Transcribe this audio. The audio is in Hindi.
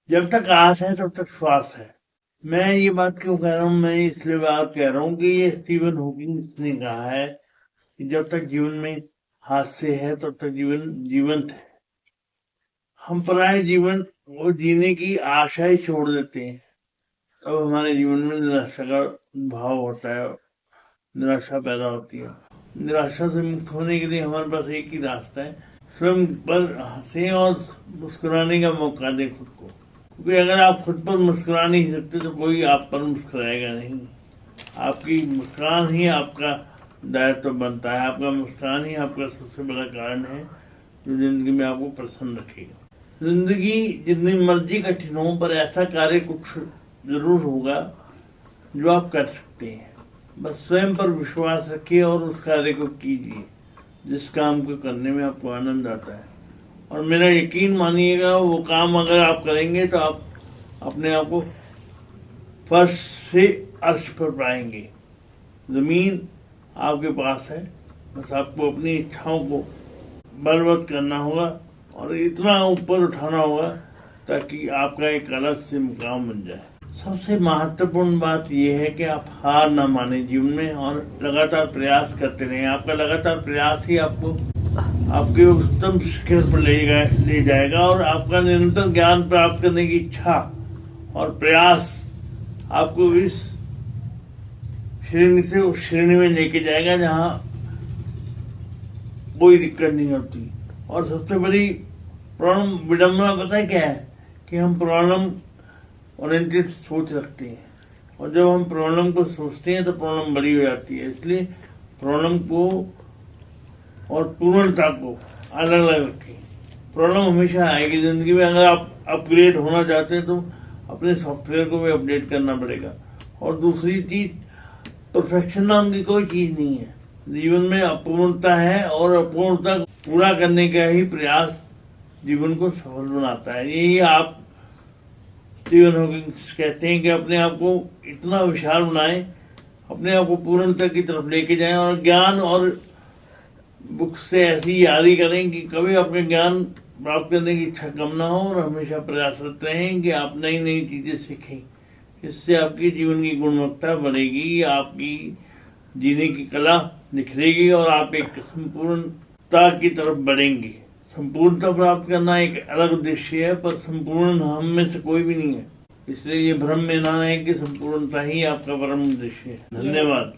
जब तक आस है तब तक श्वास है। मैं ये बात क्यों कह रहा हूँ? मैं इसलिए बात कह रहा हूँ कि ये स्टीवन हॉकिंग ने कहा है कि जब तक जीवन में हादसे है तब तक जीवन जीवंत है। हम पराये जीवन को जीने की आशा ही छोड़ देते हैं, तब हमारे जीवन में निराशा का भाव होता है, निराशा पैदा होती है। निराशा से मुक्त होने के लिए हमारे पास एक ही रास्ता है, स्वयं पर हंसे और मुस्कुराने का मौका दें खुद को। क्योंकि अगर आप खुद पर मुस्कुरा नहीं सकते तो कोई आप पर मुस्कुराएगा नहीं। आपकी मुस्कान ही आपका दायित्व बनता है, आपका मुस्कान ही आपका सबसे बड़ा कारण है जो जिंदगी में आपको प्रसन्न रखेगा। जिंदगी जितनी मर्जी कठिन हो, पर ऐसा कार्य कुछ जरूर होगा जो आप कर सकते हैं। बस स्वयं पर विश्वास रखिए और उस कार्य को कीजिए जिस काम को करने में आपको आनंद आता है। और मेरा यकीन मानिएगा, वो काम अगर आप करेंगे तो आप अपने आप को फर्श से अर्श पर पाएंगे। जमीन आपके पास है, बस आपको अपनी इच्छाओं को बलवत करना होगा और इतना ऊपर उठाना होगा ताकि आपका एक अलग से मुकाम बन जाए। सबसे महत्वपूर्ण बात यह है कि आप हार ना माने जीवन में और लगातार प्रयास करते रहें। आपका लगातार प्रयास ही आपको आपके उत्तम शिखर पर ले जाएगा और आपका निरंतर ज्ञान प्राप्त करने की इच्छा और प्रयास आपको इस श्रेणी से उस श्रेणी में लेके जाएगा जहां कोई दिक्कत नहीं होती। और सबसे बड़ी प्रॉब्लम विडम्बना पता है क्या है? कि हम प्रॉब्लम ओरिएंटेड सोच रखते हैं और जब हम प्रॉब्लम को सोचते हैं तो प्रॉब्लम बड़ी हो जाती है। इसलिए प्रॉब्लम को और पूर्णता को अलग अलग रखें। प्रॉब्लम हमेशा आएगी जिंदगी में। अगर आप अपग्रेड होना चाहते हैं तो अपने सॉफ्टवेयर को भी अपडेट करना पड़ेगा। और दूसरी चीज, परफेक्शन नाम की कोई चीज नहीं है। जीवन में अपूर्णता है और अपूर्णता पूरा करने का ही प्रयास जीवन को सफल बनाता है। यही आप स्टीवन हॉकिंग कहते हैं कि अपने आप को इतना विशाल बनाएं, अपने आप को पूर्णता की तरफ लेके जाएं और ज्ञान और बुक से ऐसी यारी करें कि कभी अपने ज्ञान प्राप्त करने की इच्छा कम ना हो और हमेशा प्रयासरत रहें कि आप नई नई चीजें सीखें। इससे आपकी जीवन की गुणवत्ता बढ़ेगी, आपकी जीने की कला निखरेगी और आप एक संपूर्णता की तरफ बढ़ेंगे। संपूर्णता प्राप्त करना एक अलग उद्देश्य है, पर संपूर्ण हम में से कोई भी नहीं है। इसलिए ये भ्रम में ना है कि संपूर्णता ही आपका परम उद्देश्य है। धन्यवाद।